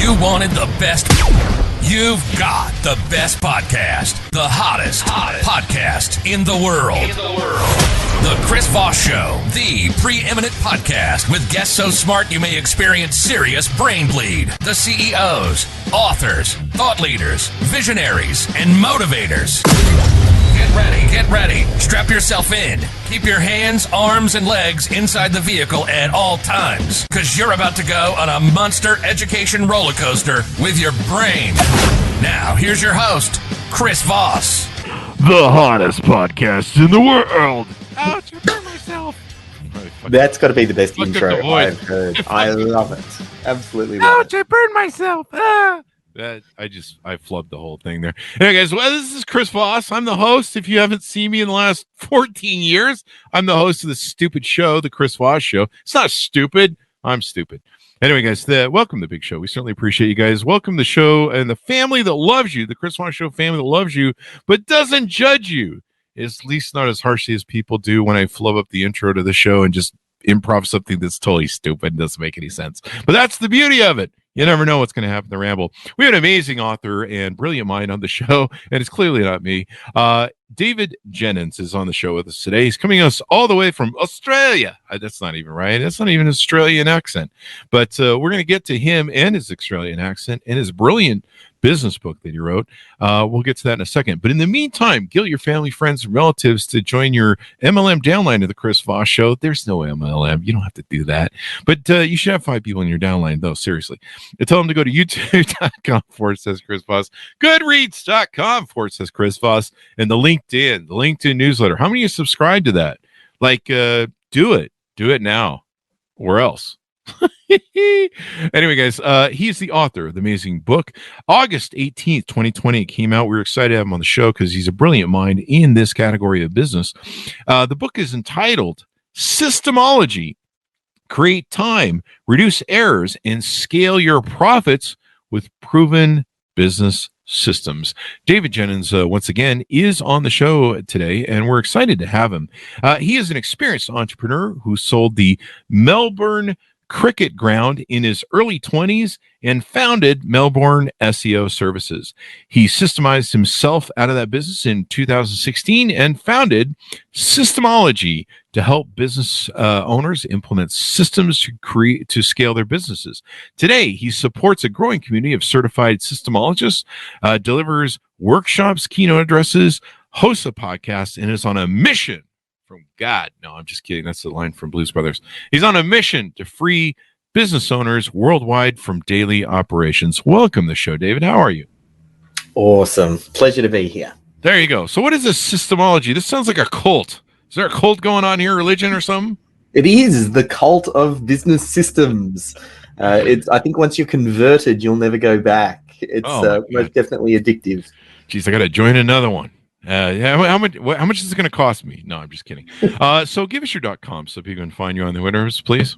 You wanted the best. You've got the best podcast. The hottest podcast in the world. The Chris Voss Show, the preeminent podcast with guests so smart you may experience serious brain bleed. The CEOs, authors, thought leaders, visionaries, and motivators. Get ready. Strap yourself in. Keep your hands, arms, and legs inside the vehicle at all times, because you're about to go on a monster education roller coaster with your brain. Now, here's your host, Chris Voss. The hottest podcast in the world. Ouch, I hurt myself. That's got to be the best Look intro I've heard. I love it. Absolutely love Ouch, I burned myself. I flubbed the whole thing there. Anyway, guys, well, this is Chris Voss. I'm the host. If you haven't seen me in the last 14 years, I'm the host of this stupid show, The Chris Voss Show. It's not stupid. I'm stupid. Anyway, guys, welcome to the big show. We certainly appreciate you guys. Welcome to the show and the family that loves you, the Chris Voss Show family that loves you, but doesn't judge you. It's at least not as harshly as people do when I flub up the intro to the show and just improv something that's totally stupid and doesn't make any sense. But that's the beauty of it. You never know what's going to happen in the ramble. We have an amazing author and brilliant mind on the show, and it's clearly not me. David Jenyns is on the show with us today. He's coming us all the way from Australia. That's not even right. That's not even an Australian accent. But we're going to get to him and his Australian accent and his brilliant business book that he wrote. We'll get to that in a second. But in the meantime, get your family, friends, and relatives to join your MLM downline of the Chris Voss Show. There's no MLM. You don't have to do that. But you should have 5 people in your downline, though, seriously. And tell them to go to youtube.com/Chris Voss, goodreads.com/Chris Voss, and the LinkedIn newsletter. How many of you subscribe to that? Do it now, or else. Anyway, guys, he's the author of the amazing book. August 18th, 2020, it came out. We were excited to have him on the show because he's a brilliant mind in this category of business. The book is entitled SYSTEMology: Create Time, Reduce Errors, and Scale Your Profits with Proven Business Systems. David Jenyns, once again, is on the show today, and we're excited to have him. He is an experienced entrepreneur who sold the Melbourne cricket ground in his early 20s and founded Melbourne SEO Services. He systemized himself out of that business in 2016 and founded SYSTEMology to help business owners implement systems to scale their businesses. Today, he supports a growing community of certified systemologists, delivers workshops, keynote addresses, hosts a podcast, and is on a mission from God. No, I'm just kidding. That's the line from Blues Brothers. He's on a mission to free business owners worldwide from daily operations. Welcome to the show, David. How are you? Awesome. Pleasure to be here. There you go. So what is this systemology? This sounds like a cult. Is there a cult going on here, religion or something? It is the cult of business systems. I think once you're converted, you'll never go back. It's most definitely addictive. Geez, I got to join another one. How much is it going to cost me? No, I'm just kidding. So give us your .com so people can find you on the interwebs, please.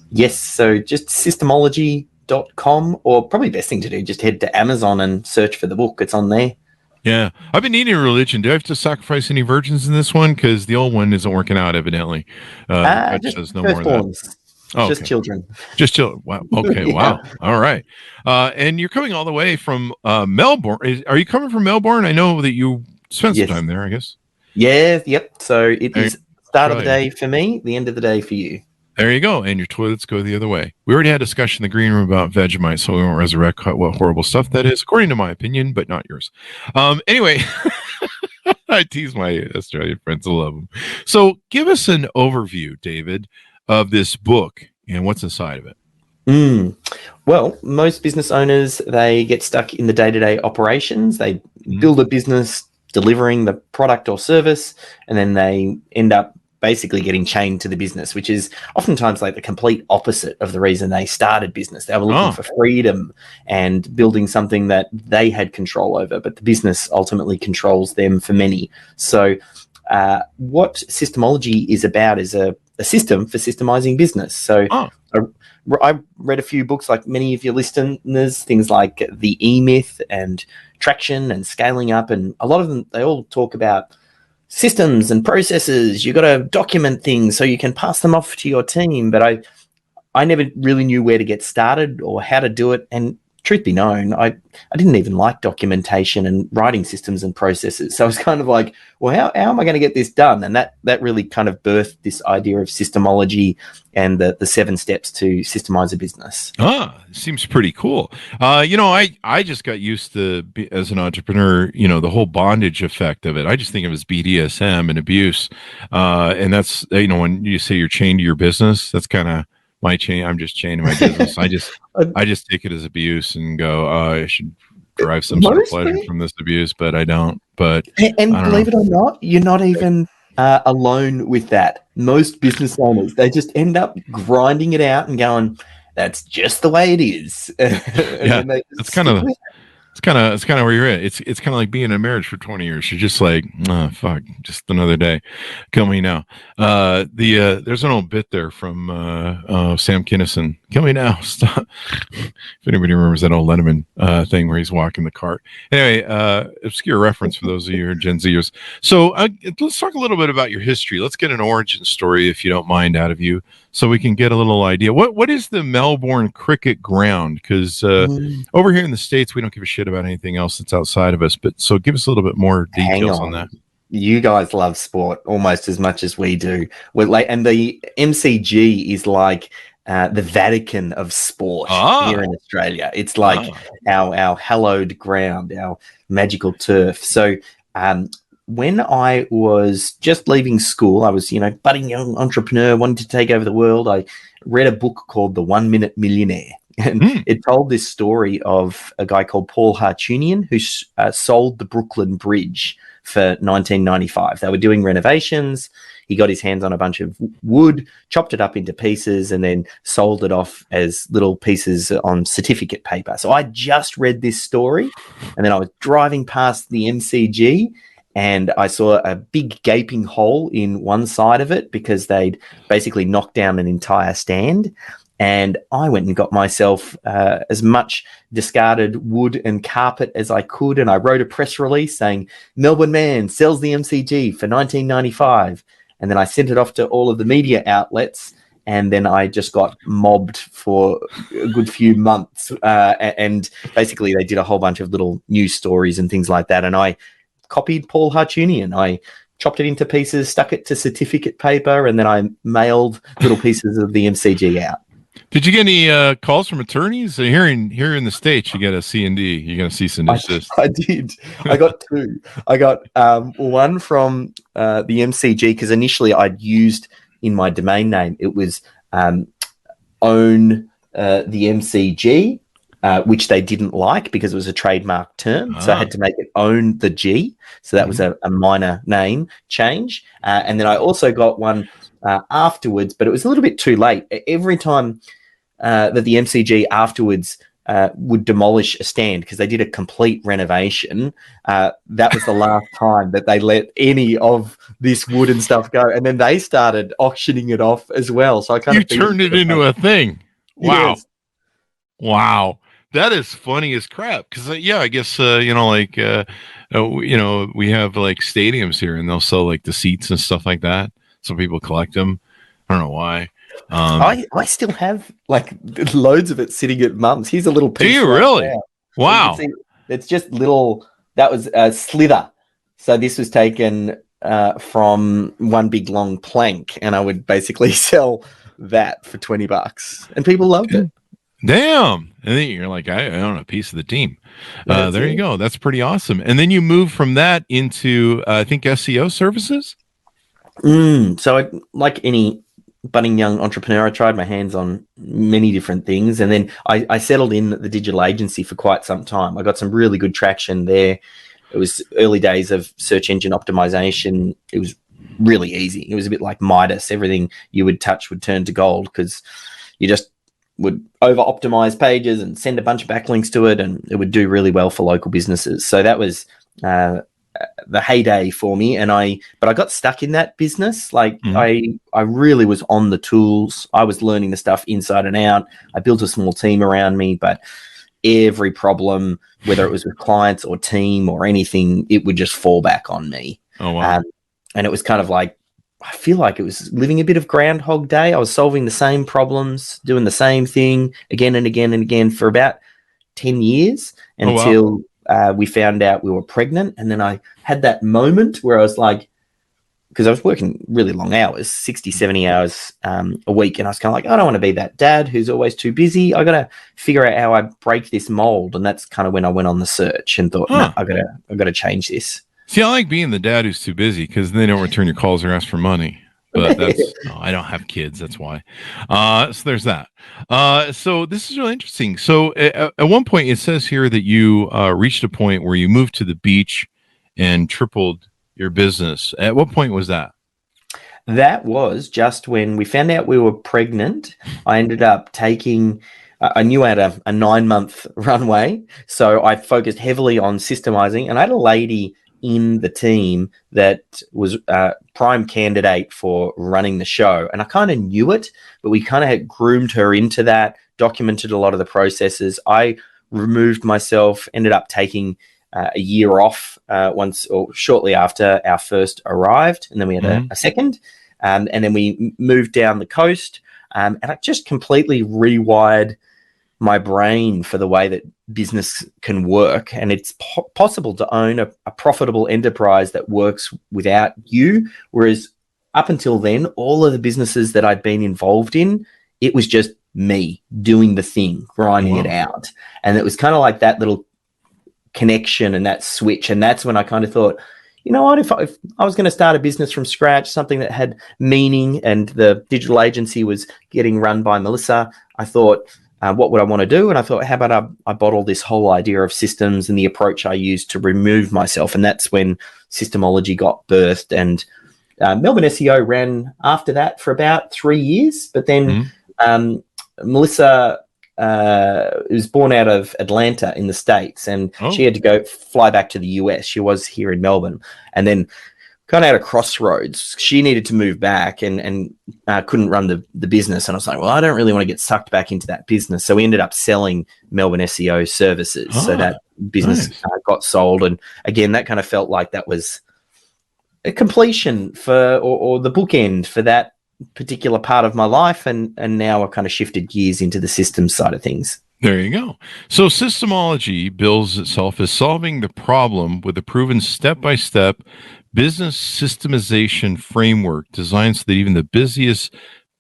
Yes, so just systemology.com, or probably best thing to do, just head to Amazon and search for the book. It's on there. Yeah, I've been needing a religion. Do I have to sacrifice any virgins in this one? Because the old one isn't working out, evidently. Just no more of that. Oh, just children. Just children. Wow. Okay. Yeah. Wow. All right. And you're coming all the way from Melbourne. Are you coming from Melbourne? I know that you spent some time there, I guess. Yeah. Yep. So it is start of the day for me, the end of the day for you. There you go. And your toilets go the other way. We already had a discussion in the green room about Vegemite, so we won't resurrect what horrible stuff that is, according to my opinion, but not yours. Anyway, I tease my Australian friends. I love them. So give us an overview, David, of this book and what's inside of it. Well, most business owners, they get stuck in the day-to-day operations. They build a business delivering the product or service, and then they end up basically getting chained to the business, which is oftentimes like the complete opposite of the reason they started business. They were looking for freedom and building something that they had control over, but the business ultimately controls them for many. So what SYSTEMology is about is a system for systemizing business. So I read a few books, like many of your listeners, things like The E-Myth and Traction and Scaling Up, and a lot of them, they all talk about systems and processes. You got to document things so you can pass them off to your team. But I never really knew where to get started or how to do it. And truth be known, I didn't even like documentation and writing systems and processes. So I was kind of like, well, how am I going to get this done? And that really kind of birthed this idea of systemology and the 7 steps to systemize a business. Seems pretty cool. I just got used to, as an entrepreneur, the whole bondage effect of it. I just think of it as BDSM and abuse. And that's, when you say you're chained to your business, that's kind of my chain. I'm just chained to my business. I just take it as abuse and go, I should derive some sort of pleasure from this abuse, but I don't. But and believe it or not, you're not even alone with that. Most business owners, they just end up grinding it out and going, that's just the way it is. Yeah, it's kind of where you're at. It's kind of like being in a marriage for 20 years. You're just like, oh, fuck, just another day. Kill me now. There's an old bit there from Sam Kinison. Kill me now. Stop. If anybody remembers that old Letterman thing where he's walking the cart. Anyway, obscure reference for those of you who are Gen Zers. So let's talk a little bit about your history. Let's get an origin story, if you don't mind, out of you, so we can get a little idea. What is the Melbourne Cricket Ground? Because over here in the States, we don't give a shit about anything else that's outside of us. But so give us a little bit more details on that. You guys love sport almost as much as we do. And the MCG is like the Vatican of sport here in Australia. It's like our hallowed ground, our magical turf. So when I was just leaving school, I was, budding young entrepreneur, wanting to take over the world. I read a book called The 1 Minute Millionaire. And it told this story of a guy called Paul Hartunian who sold the Brooklyn Bridge for 1995. They were doing renovations. He got his hands on a bunch of wood, chopped it up into pieces, and then sold it off as little pieces on certificate paper. So I just read this story, and then I was driving past the MCG, and I saw a big gaping hole in one side of it because they'd basically knocked down an entire stand. And I went and got myself as much discarded wood and carpet as I could. And I wrote a press release saying, Melbourne man sells the MCG for $19.95. And then I sent it off to all of the media outlets. And then I just got mobbed for a good few months. And basically they did a whole bunch of little news stories and things like that. And I copied Paul Hartunian. I chopped it into pieces, stuck it to certificate paper, and then I mailed little pieces of the MCG out. Did you get any calls from attorneys? Here in the States, you get a C&D. You got a cease and desist. I did. I got 2. I got one from the MCG because initially I'd used in my domain name, it was own the MCG, which they didn't like because it was a trademark term. So I had to make it own the G. So that was a minor name change. And then I also got one afterwards, but it was a little bit too late. Every time that the MCG afterwards would demolish a stand because they did a complete renovation, that was the last time that they let any of this wood and stuff go. And then they started auctioning it off as well. So I kind of turned it into a thing. Wow. Yes. Wow. That is funny as crap. Because, I guess, we have like stadiums here and they'll sell like the seats and stuff like that. Some people collect them. I don't know why. I still have like loads of it sitting at Mum's. Here's a little piece. Do you really? Now. Wow. So it's just little. That was a slither. So this was taken from one big long plank, and I would basically sell that for $20, and people loved it. Damn. And then you're like, I own a piece of the team. There you go. That's pretty awesome. And then you move from that into, I think, SEO services? So like any budding young entrepreneur, I tried my hands on many different things. And then I settled in the digital agency for quite some time. I got some really good traction there. It was early days of search engine optimization. It was really easy. It was a bit like Midas. Everything you would touch would turn to gold because you just would over-optimize pages and send a bunch of backlinks to it, and it would do really well for local businesses. So that was the heyday for me. But I got stuck in that business. Like I really was on the tools. I was learning the stuff inside and out. I built a small team around me, but every problem, whether it was with clients or team or anything, it would just fall back on me. Oh, wow. And it was kind of like, I feel like it was living a bit of Groundhog Day. I was solving the same problems, doing the same thing again and again and again for about 10 years until we found out we were pregnant. And then I had that moment where I was like, because I was working really long hours, 60, 70 hours a week. And I was kind of like, I don't want to be that dad who's always too busy. I got to figure out how I break this mold. And that's kind of when I went on the search and thought, no, I've got to change this. See, I like being the dad who's too busy because they don't return your calls or ask for money. But I don't have kids. That's why. So there's that. So this is really interesting. So at one point it says here that you reached a point where you moved to the beach and tripled your business. At what point was that? That was just when we found out we were pregnant. I ended up taking, I knew I had a 9-month runway. So I focused heavily on systemising, and I had a lady in the team that was a prime candidate for running the show. And I kind of knew it, but we kind of had groomed her into that, documented a lot of the processes. I removed myself, ended up taking a year off once or shortly after our first arrived. And then we had a second. And then we moved down the coast. And I just completely rewired my brain for the way that business can work. And it's possible to own a profitable enterprise that works without you. Whereas up until then, all of the businesses that I'd been involved in, it was just me doing the thing, grinding it out. And it was kind of like that little connection and that switch. And that's when I kind of thought, you know what, if I was going to start a business from scratch, something that had meaning, and the digital agency was getting run by Melissa, I thought, what would I want to do? And I thought, how about I bottle this whole idea of systems and the approach I used to remove myself. And that's when SYSTEMology got birthed. And Melbourne SEO ran after that for about 3 years. But then Melissa was born out of Atlanta in the States, and she had to fly back to the US. She was here in Melbourne. And then kind of at a crossroads, she needed to move back and couldn't run the business. And I was like, well, I don't really want to get sucked back into that business. So we ended up selling Melbourne SEO services. So that business got sold. And again, that kind of felt like that was a completion for, or the bookend for that particular part of my life. And now I've kind of shifted gears into the systems side of things. There you go. So SYSTEMology bills itself as solving the problem with a proven step-by-step business systemization framework designed so that even the busiest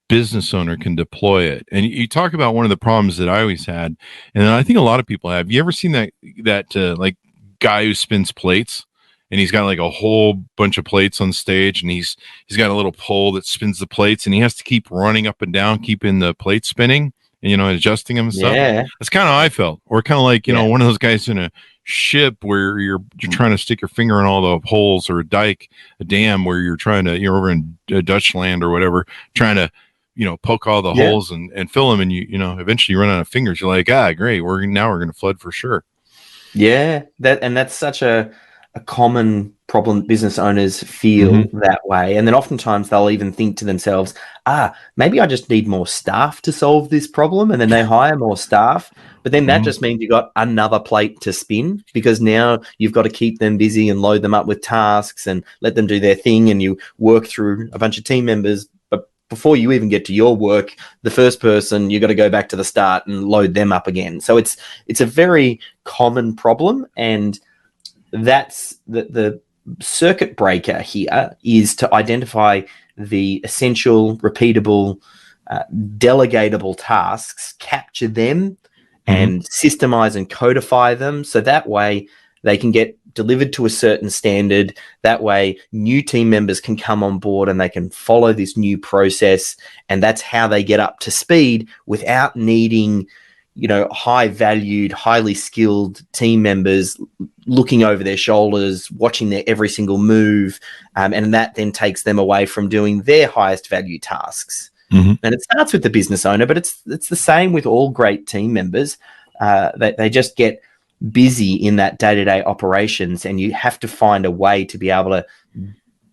business owner can deploy it. And you talk about one of the problems that I always had, and I think a lot of people have. You ever seen that like guy who spins plates? And he's got like a whole bunch of plates on stage, and he's got a little pole that spins the plates, and he has to keep running up and down, keeping the plates spinning, and adjusting them and stuff. Yeah. That's kind of how I felt. Or kind of like, one of those guys in a ship where you're trying to stick your finger in all the holes, or a dam where you're trying to, you're over in Dutch land or whatever, trying to, poke all the holes and fill them. And eventually you run out of fingers. You're like, great. We're going to flood for sure. Yeah. That's such a common problem business owners feel that way. And then oftentimes they'll even think to themselves, maybe I just need more staff to solve this problem. And then they hire more staff. But then that just means you've got another plate to spin, because now you've got to keep them busy and load them up with tasks and let them do their thing. And you work through a bunch of team members. But before you even get to your work, the first person, you've got to go back to the start and load them up again. So it's a very common problem. And that's the circuit breaker here, is to identify the essential, repeatable, delegatable tasks, capture them and systemize and codify them. So that way they can get delivered to a certain standard. That way new team members can come on board and they can follow this new process. And that's how they get up to speed without needing high valued, highly skilled team members looking over their shoulders, watching their every single move. And that then takes them away from doing their highest value tasks. And it starts with the business owner, but it's the same with all great team members. They just get busy in that day-to-day operations, and you have to find a way to be able to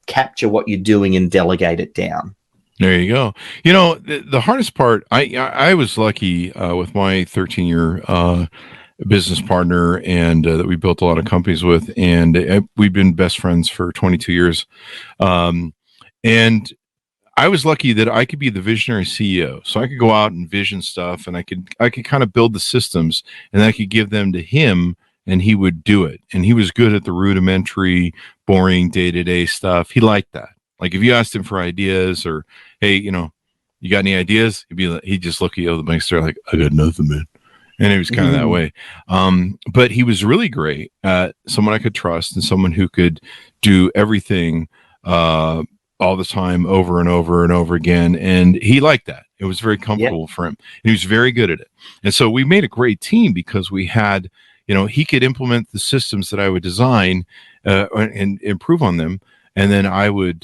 capture what you're doing and delegate it down. There you go. The hardest part, I was lucky with my 13-year business partner, and that we built a lot of companies with, and we've been best friends for 22 years. And I was lucky that I could be the visionary CEO. So I could go out and vision stuff, and I could kind of build the systems, and I could give them to him, and he would do it. And he was good at the rudimentary, boring day-to-day stuff. He liked that. Like if you asked him for ideas or, hey, you got any ideas? He'd just look at you, the bankster, like, I got nothing, man. And it was kind of that way. But he was really great. Someone I could trust and someone who could do everything all the time, over and over and over again. And he liked that. It was very comfortable for him. And he was very good at it. And so we made a great team because we had, he could implement the systems that I would design and improve on them. And then I would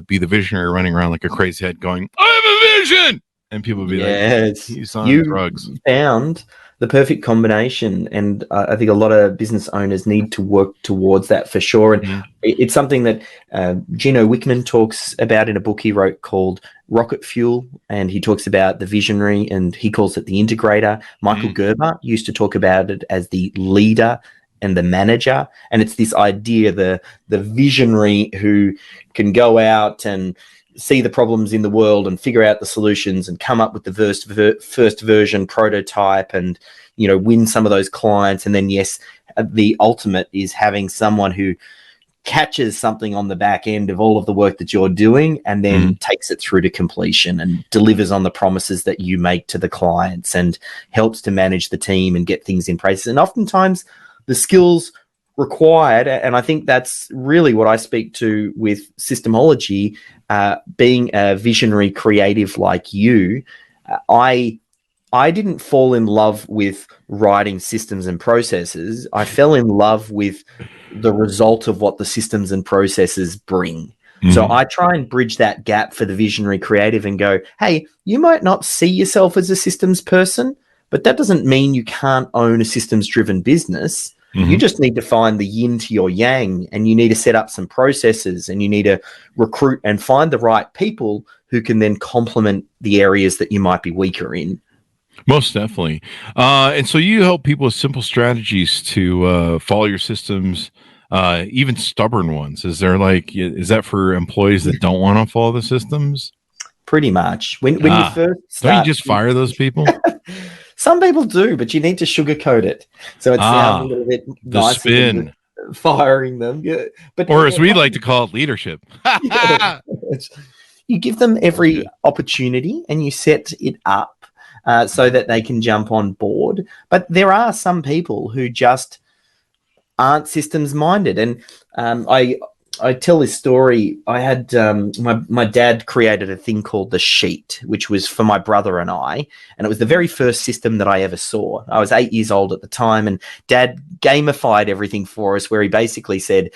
be the visionary running around like a crazy head going, I have a vision. And people would be like, he's on drugs. Found the perfect combination. And I think a lot of business owners need to work towards that for sure. And it's something that Gino Wickman talks about in a book he wrote called Rocket Fuel. And he talks about the visionary and he calls it the integrator. Michael Gerber used to talk about it as the leader and the manager. And it's this idea, the visionary who can go out and see the problems in the world and figure out the solutions and come up with the first version prototype and, win some of those clients. And then, yes, the ultimate is having someone who catches something on the back end of all of the work that you're doing and then takes it through to completion and delivers on the promises that you make to the clients and helps to manage the team and get things in place. And oftentimes the skills required, and I think that's really what I speak to with SYSTEMology, being a visionary creative like you, I didn't fall in love with writing systems and processes. I fell in love with the result of what the systems and processes bring. So I try and bridge that gap for the visionary creative and go, hey, you might not see yourself as a systems person, but that doesn't mean you can't own a systems-driven business. You just need to find the yin to your yang, and you need to set up some processes, and you need to recruit and find the right people who can then complement the areas that you might be weaker in. Most definitely. And so you help people with simple strategies to follow your systems, even stubborn ones. Is that for employees that don't want to follow the systems? Pretty much. When you first start, don't you just fire those people? Some people do, but you need to sugarcoat it. So it sounds a little bit nicer spin. Firing them. Yeah. Or as we like to call it, leadership. You give them every opportunity and you set it up so that they can jump on board. But there are some people who just aren't systems minded. And I tell this story. I had my dad created a thing called the Sheet, which was for my brother and I, and it was the very first system that I ever saw. I was 8 years old at the time, and Dad gamified everything for us, where he basically said,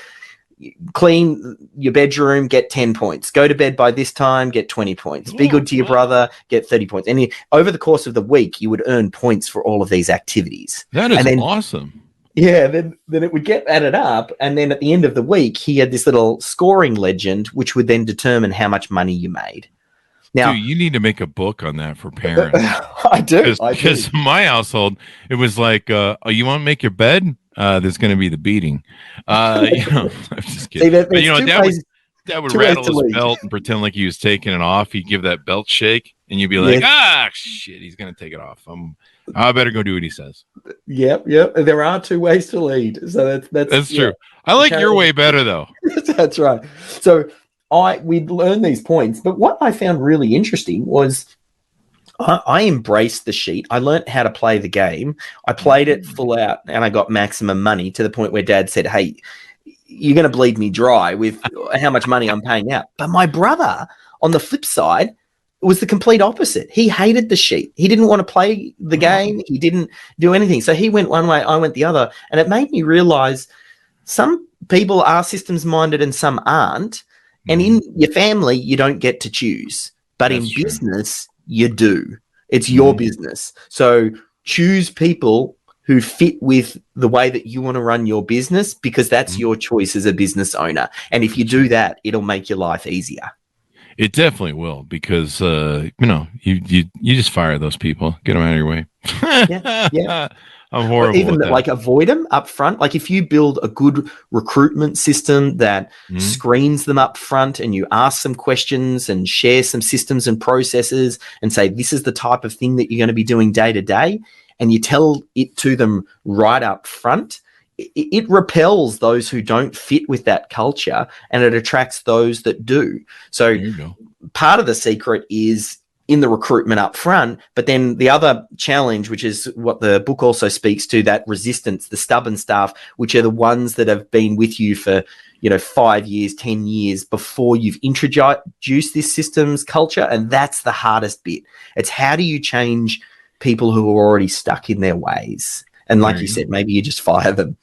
clean your bedroom, get 10 points. Go to bed by this time, get 20 points. Be good to your brother, get 30 points. And over the course of the week, you would earn points for all of these activities. That is awesome. Yeah, then it would get added up, and then at the end of the week, he had this little scoring legend, which would then determine how much money you made. Now, dude, you need to make a book on that for parents. I do. Because in my household, it was like, you want to make your bed? There's going to be the beating. I'm just kidding. See, but, Dad would rattle his belt and pretend like he was taking it off. He'd give that belt shake, and you'd be like, shit, he's going to take it off. I better go do what he says. Yep. There are two ways to lead. So that's true. I like your way better, though. That's right. So we'd learn these points. But what I found really interesting was I embraced the Sheet. I learned how to play the game. I played it full out, and I got maximum money to the point where Dad said, hey, you're going to bleed me dry with how much money I'm paying out. But my brother, on the flip side, was the complete opposite. He hated the Sheet. He didn't want to play the game. He didn't do anything. So he went one way, I went the other. And it made me realize some people are systems minded and some aren't. And in your family, you don't get to choose. But in business, you do. It's your business. So choose people who fit with the way that you want to run your business, because that's your choice as a business owner. And if you do that, it'll make your life easier. It definitely will, because you just fire those people, get them out of your way. Yeah. I'm Or horrible even at that. like avoid them up front. Like if you build a good recruitment system that screens them up front and you ask some questions and share some systems and processes and say, this is the type of thing that you're going to be doing day to day, and you tell it to them right up front, it repels those who don't fit with that culture and it attracts those that do. So There you go. part of the secret is in the recruitment up front, but then the other challenge, which is what the book also speaks to, that resistance, the stubborn staff, which are the ones that have been with you for 5 years, 10 years before you've introduced this systems culture. And that's the hardest bit. It's how do you change people who are already stuck in their ways? And like you said, maybe you just fire them.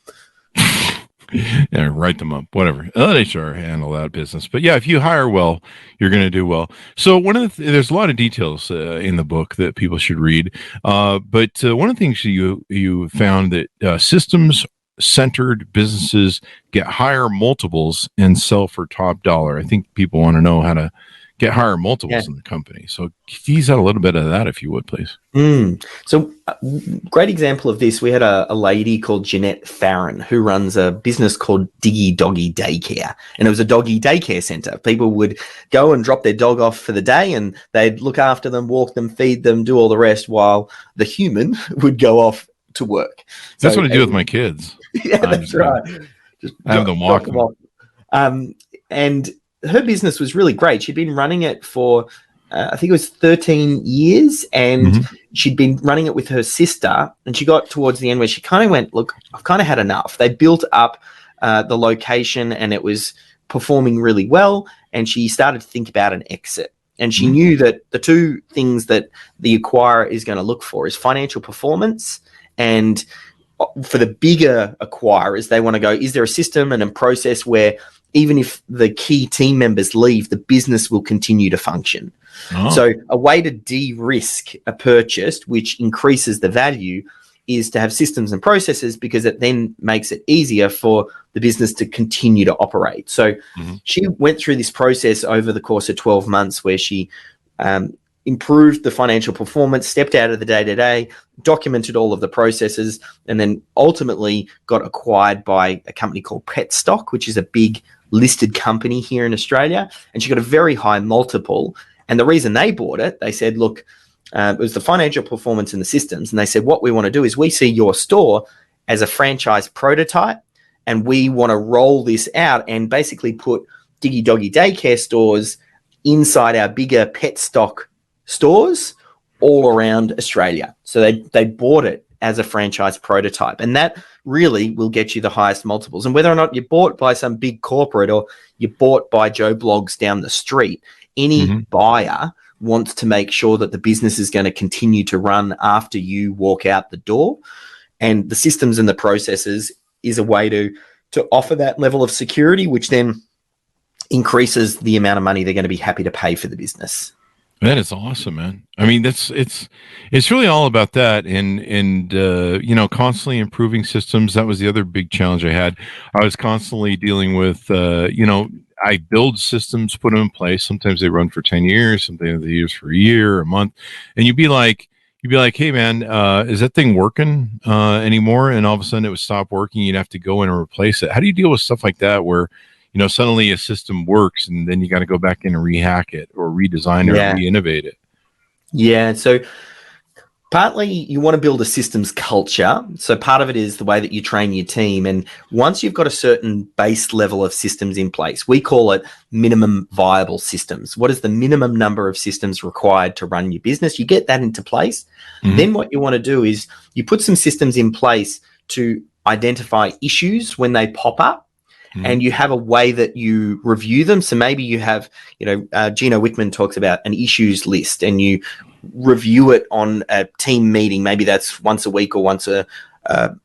Yeah, write them up, whatever. Let HR handle that business. But yeah, if you hire well, you're going to do well. So there's a lot of details in the book that people should read. But one of the things you found that systems-centered businesses get higher multiples and sell for top dollar. I think people want to know how to get higher multiples in the company. So tease out a little bit of that, if you would, please. So great example of this. We had a lady called Jenyns Farron who runs a business called Diggy Doggy Daycare. And it was a doggy daycare center. People would go and drop their dog off for the day and they'd look after them, walk them, feed them, do all the rest while the human would go off to work. That's what I do with my kids. Yeah, that's right. Just have them walk them off. And her business was really great. She'd been running it for, I think it was 13 years, and she'd been running it with her sister. And she got towards the end where she kind of went, look, I've kind of had enough. They built up the location and it was performing really well. And she started to think about an exit. And she knew that the two things that the acquirer is going to look for is financial performance, and for the bigger acquirers, they want to go, is there a system and a process where even if the key team members leave, the business will continue to function? So a way to de-risk a purchase, which increases the value, is to have systems and processes, because it then makes it easier for the business to continue to operate. So she went through this process over the course of 12 months where she improved the financial performance, stepped out of the day-to-day, documented all of the processes, and then ultimately got acquired by a company called Petstock, which is a big listed company here in Australia. And she got a very high multiple. And the reason they bought it, they said, look, it was the financial performance and the systems. And they said, what we want to do is we see your store as a franchise prototype, and we want to roll this out and basically put Diggy Doggy Daycare stores inside our bigger Petstock stores all around Australia. So they bought it as a franchise prototype, and that really will get you the highest multiples. And whether or not you're bought by some big corporate or you're bought by Joe Bloggs down the street, any buyer wants to make sure that the business is going to continue to run after you walk out the door. And the systems and the processes is a way to offer that level of security, which then increases the amount of money they're going to be happy to pay for the business. That is awesome, man. I mean, it's really all about that, and constantly improving systems. That was the other big challenge I had. I was constantly dealing with, I build systems, put them in place. Sometimes they run for 10 years, sometimes they use for a year, a month, and you'd be like, hey, man, is that thing working anymore? And all of a sudden it would stop working. You'd have to go in and replace it. How do you deal with stuff like that where suddenly a system works and then you got to go back in and rehack it or redesign it or re-innovate it? Yeah. So partly you want to build a systems culture. So part of it is the way that you train your team. And once you've got a certain base level of systems in place, we call it minimum viable systems. What is the minimum number of systems required to run your business? You get that into place. Then what you want to do is you put some systems in place to identify issues when they pop up. And you have a way that you review them. So maybe you have, Gino Wickman talks about an issues list, and you review it on a team meeting. Maybe that's once a week or once a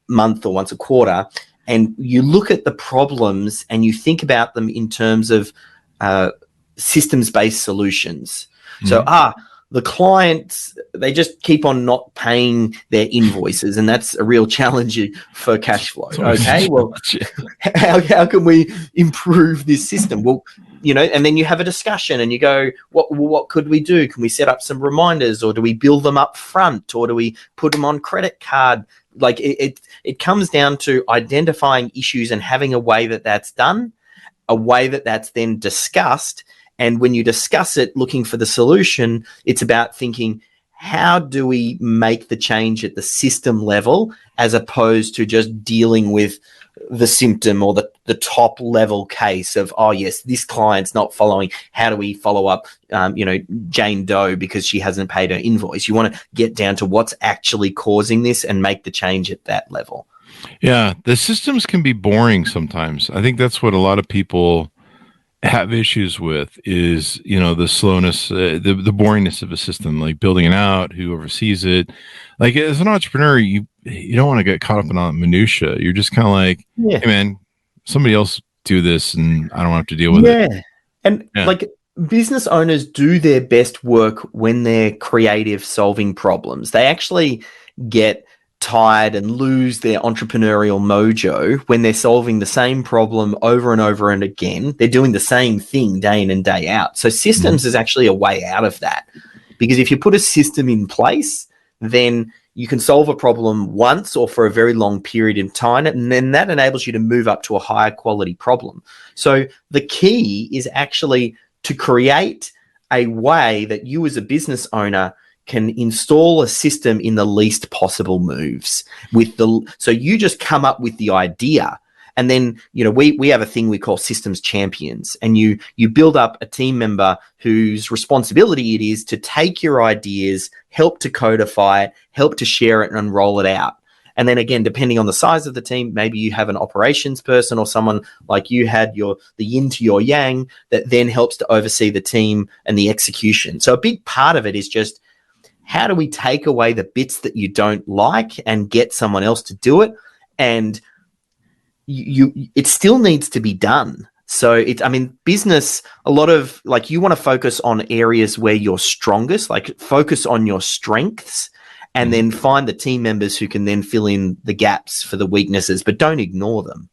month or once a quarter. And you look at the problems and you think about them in terms of systems-based solutions. So, the clients, they just keep on not paying their invoices, and that's a real challenge for cash flow. Okay, well, how can we improve this system? Well, and then you have a discussion and you go, what could we do? Can we set up some reminders, or do we bill them up front, or do we put them on credit card like it comes down to identifying issues and having a way that that's done, a way that that's then discussed. And when you discuss it, looking for the solution, it's about thinking, how do we make the change at the system level as opposed to just dealing with the symptom or the top level case of, oh, yes, this client's not following. How do we follow up, Jane Doe because she hasn't paid her invoice? You want to get down to what's actually causing this and make the change at that level. Yeah, the systems can be boring sometimes. I think that's what a lot of people have issues with is, the slowness, the boringness of a system, like building it out, who oversees it. Like as an entrepreneur, you don't want to get caught up in all minutia. You're just kind of like, hey man, somebody else do this and I don't have to deal with it. And like business owners do their best work when they're creative solving problems. They actually get tired and lose their entrepreneurial mojo when they're solving the same problem over and over and again. They're doing the same thing day in and day out. So systems is actually a way out of that, because if you put a system in place, then you can solve a problem once or for a very long period of time, and then that enables you to move up to a higher quality problem. So the key is actually to create a way that you as a business owner can install a system in the least possible moves so you just come up with the idea, and then we have a thing we call systems champions, and you build up a team member whose responsibility it is to take your ideas, help to codify it, help to share it and roll it out. And then again, depending on the size of the team, maybe you have an operations person or someone like you had the yin to your yang that then helps to oversee the team and the execution. So a big part of it is just, how do we take away the bits that you don't like and get someone else to do it? And it still needs to be done. So business, a lot of you want to focus on areas where you're strongest, like focus on your strengths, and then find the team members who can then fill in the gaps for the weaknesses, but don't ignore them.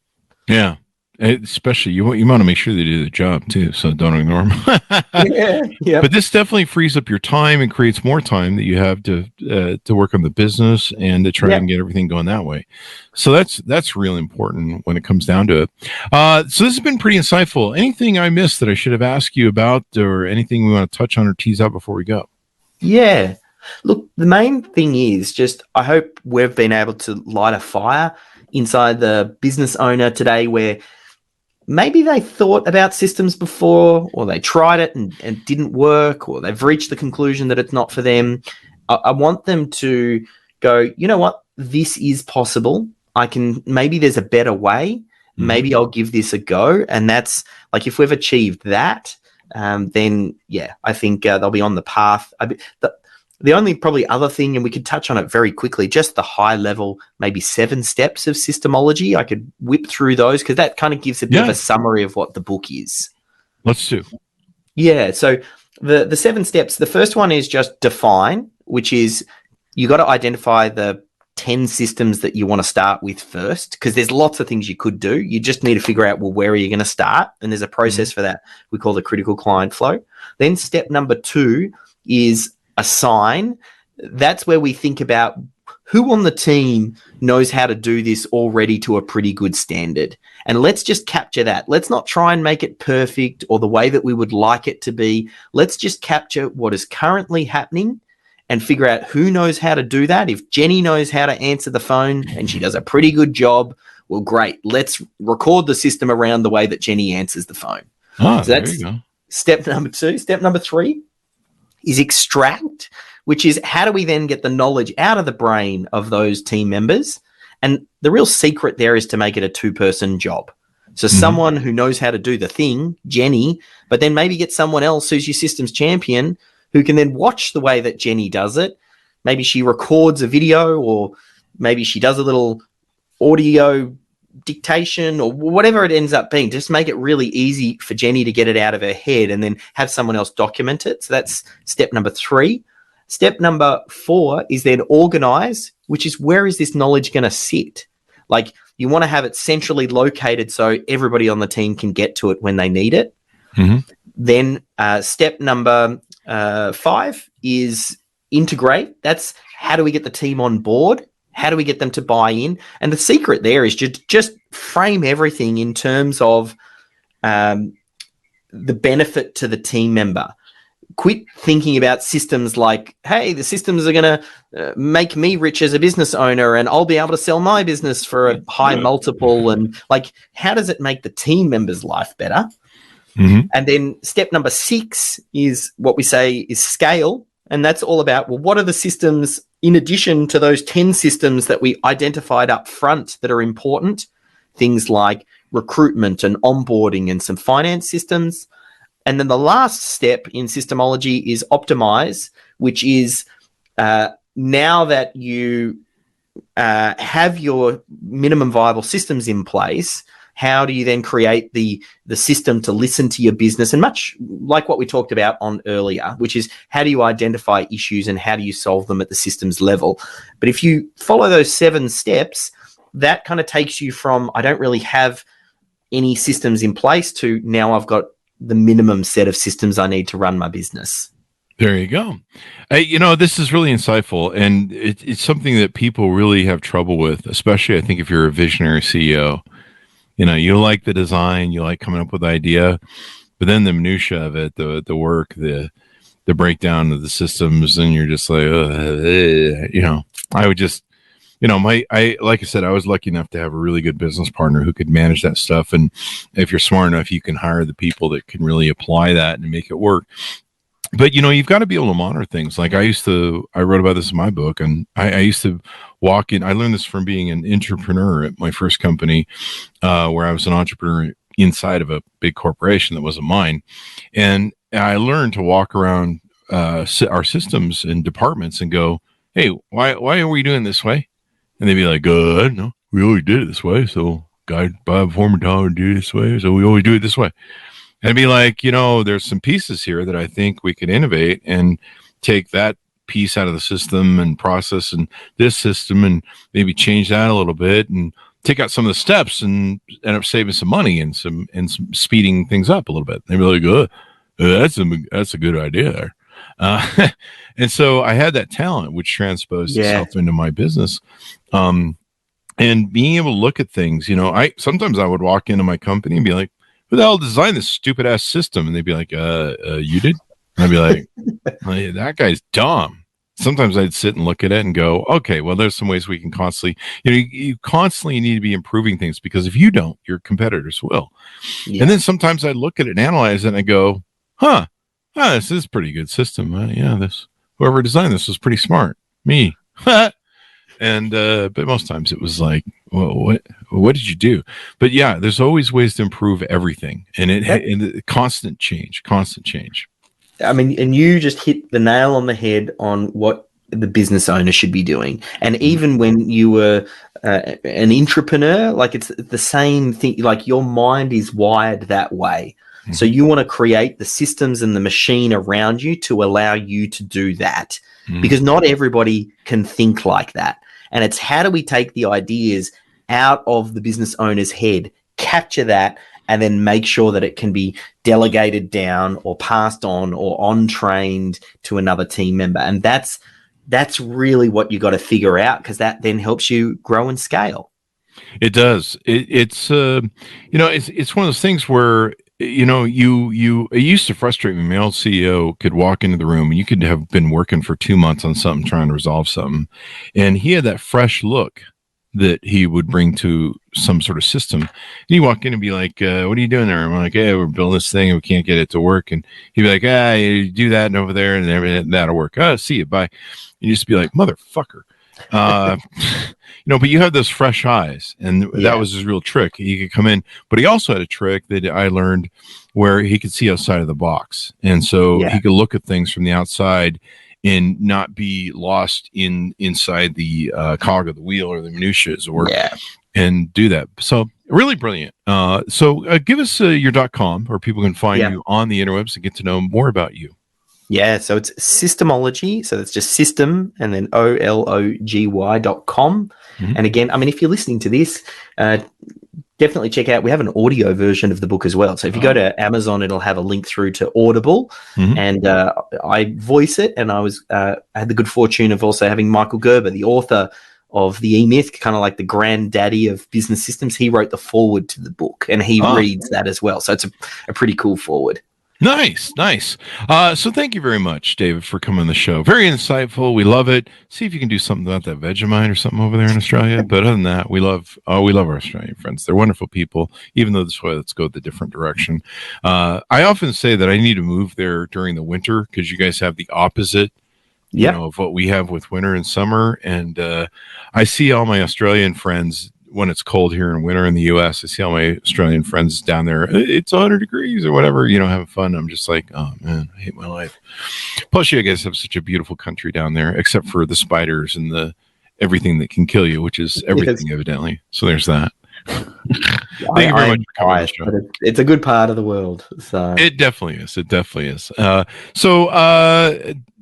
Yeah. Especially you want to make sure they do the job too, so don't ignore them. Yeah. But this definitely frees up your time and creates more time that you have to work on the business and to try and get everything going that way. So that's really important when it comes down to it. So this has been pretty insightful. Anything I missed that I should have asked you about, or anything we want to touch on or tease out before we go? Yeah. Look, the main thing is just, I hope we've been able to light a fire inside the business owner today where maybe they thought about systems before, or they tried it and it didn't work, or they've reached the conclusion that it's not for them. I want them to go, you know what, this is possible. Maybe there's a better way. Maybe I'll give this a go. And that's like, if we've achieved that, then I think they'll be on the path. The only probably other thing, and we could touch on it very quickly, just the high level, maybe 7 steps of SYSTEMology. I could whip through those because that kind of gives a bit of a summary of what the book is. Let's do. Yeah. So the 7 steps, the first one is just define, which is you got to identify the 10 systems that you want to start with first, because there's lots of things you could do. You just need to figure out, well, where are you going to start? And there's a process for that. We call the critical client flow. Then step number 2 is assign. That's where we think about who on the team knows how to do this already to a pretty good standard. And let's just capture that. Let's not try and make it perfect or the way that we would like it to be. Let's just capture what is currently happening and figure out who knows how to do that. If Jenny knows how to answer the phone and she does a pretty good job, well, great. Let's record the system around the way that Jenny answers the phone. So that's step number 2. Step number 3 is extract, which is how do we then get the knowledge out of the brain of those team members? And the real secret there is to make it a 2-person job. So someone who knows how to do the thing, Jenny, but then maybe get someone else who's your systems champion who can then watch the way that Jenny does it. Maybe she records a video, or maybe she does a little audio dictation, or whatever it ends up being. Just make it really easy for Jenny to get it out of her head and then have someone else document it. So that's step number 3. Step number 4 is then organize, which is where is this knowledge going to sit? Like, you want to have it centrally located so everybody on the team can get to it when they need it. Then step number 5 is integrate. That's how do we get the team on board? How do we get them to buy in? And the secret there is just frame everything in terms of the benefit to the team member. Quit thinking about systems like, hey, the systems are going to make me rich as a business owner and I'll be able to sell my business for a high multiple. And like, how does it make the team member's life better? Mm-hmm. And then step number 6 is what we say is scale. And that's all about, well, what are the systems in addition to those 10 systems that we identified up front that are important? Things like recruitment and onboarding and some finance systems. And then the last step in systemology is optimize, which is now that you have your minimum viable systems in place, how do you then create the system to listen to your business? And much like what we talked about on earlier, which is how do you identify issues and how do you solve them at the systems level? But if you follow those 7 steps, that kind of takes you from, I don't really have any systems in place to now I've got the minimum set of systems I need to run my business. There you go. This is really insightful, and it's something that people really have trouble with, especially I think if you're a visionary CEO. You like the design, you like coming up with the idea, but then the minutia of it, the work, the breakdown of the systems, and you're just like, I would just, like I said, I was lucky enough to have a really good business partner who could manage that stuff. And if you're smart enough, you can hire the people that can really apply that and make it work. But, you've got to be able to monitor things. Like I wrote about this in my book, and I used to walk in. I learned this from being an entrepreneur at my first company, where I was an entrepreneur inside of a big corporation that wasn't mine. And I learned to walk around our systems and departments and go, hey, why are we doing this way? And they'd be like, no, we always did it this way. So guide by a former tower do it this way. So we always do it this way. And I'd be like, there's some pieces here that I think we could innovate and take that piece out of the system and process and this system and maybe change that a little bit and take out some of the steps and end up saving some money and some speeding things up a little bit. They'd be like, that's a good idea there. And so I had that talent, which transposed itself into my business. And being able to look at things, sometimes I would walk into my company and be like, who the hell designed this stupid ass system? And they'd be like, you did? And I'd be like, hey, that guy's dumb. Sometimes I'd sit and look at it and go, okay, well, there's some ways we can constantly, you constantly need to be improving things, because if you don't, your competitors will. Yeah. And then sometimes I'd look at it and analyze it and I go, this is a pretty good system. Whoever designed this was pretty smart. Me. And but most times it was like, well, what did you do? But yeah, there's always ways to improve everything, and constant change. I mean, and you just hit the nail on the head on what the business owner should be doing. And even when you were an entrepreneur, like it's the same thing. Like your mind is wired that way. Mm-hmm. So you want to create the systems and the machine around you to allow you to do that, because not everybody can think like that. And it's how do we take the ideas out of the business owner's head, capture that, and then make sure that it can be delegated down or passed on or on-trained to another team member. And that's really what you got to figure out, because that then helps you grow and scale. It does. It's one of those things where, it used to frustrate me. My old CEO could walk into the room and you could have been working for 2 months on something, trying to resolve something. And he had that fresh look that he would bring to some sort of system. And he'd walk in and be like, what are you doing there? I'm like, hey, we're building this thing and we can't get it to work. And he'd be like, you do that and over there and everything, that'll work. See you, bye. And you just be like, motherfucker. But you have those fresh eyes, and that was his real trick. He could come in, but he also had a trick that I learned where he could see outside of the box. And so he could look at things from the outside and not be lost inside the cog of the wheel or the minutiae and do that. So really brilliant. So give us your .com, where people can find you on the interwebs and get to know more about you. Yeah, so it's SYSTEMology. So it's just system and then OLOGY.com. Mm-hmm. And again, I mean, if you're listening to this, definitely check out. We have an audio version of the book as well. So if you go to Amazon, it'll have a link through to Audible. Mm-hmm. And I voice it. And I had the good fortune of also having Michael Gerber, the author of the E-Myth, kind of like the granddaddy of business systems. He wrote the foreword to the book, and he reads that as well. So it's a pretty cool foreword. Nice. So thank you very much, David, for coming on the show. Very insightful. We love it. See if you can do something about that Vegemite or something over there in Australia. But other than that, we love our Australian friends. They're wonderful people, even though this way, let's go the different direction. I often say that I need to move there during the winter because you guys have the opposite, of what we have with winter and summer. And I see all my Australian friends when it's cold here in winter in the U.S. I see all my Australian friends down there. It's 100 degrees or whatever, having fun. I'm just like, oh man, I hate my life. Plus, you guys have such a beautiful country down there, except for the spiders and the everything that can kill you, which is everything evidently. So there's that. Thank you very much for coming on the show. It's a good part of the world. So it definitely is.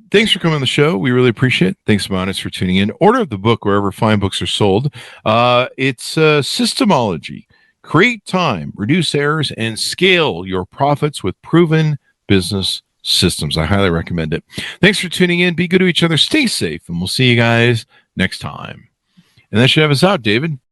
Thanks for coming on the show. We really appreciate it. Thanks, Monis, for tuning in. Order of the book wherever fine books are sold. It's SYSTEMology. Create time, reduce errors, and scale your profits with proven business systems. I highly recommend it. Thanks for tuning in. Be good to each other. Stay safe, and we'll see you guys next time. And that should have us out, David.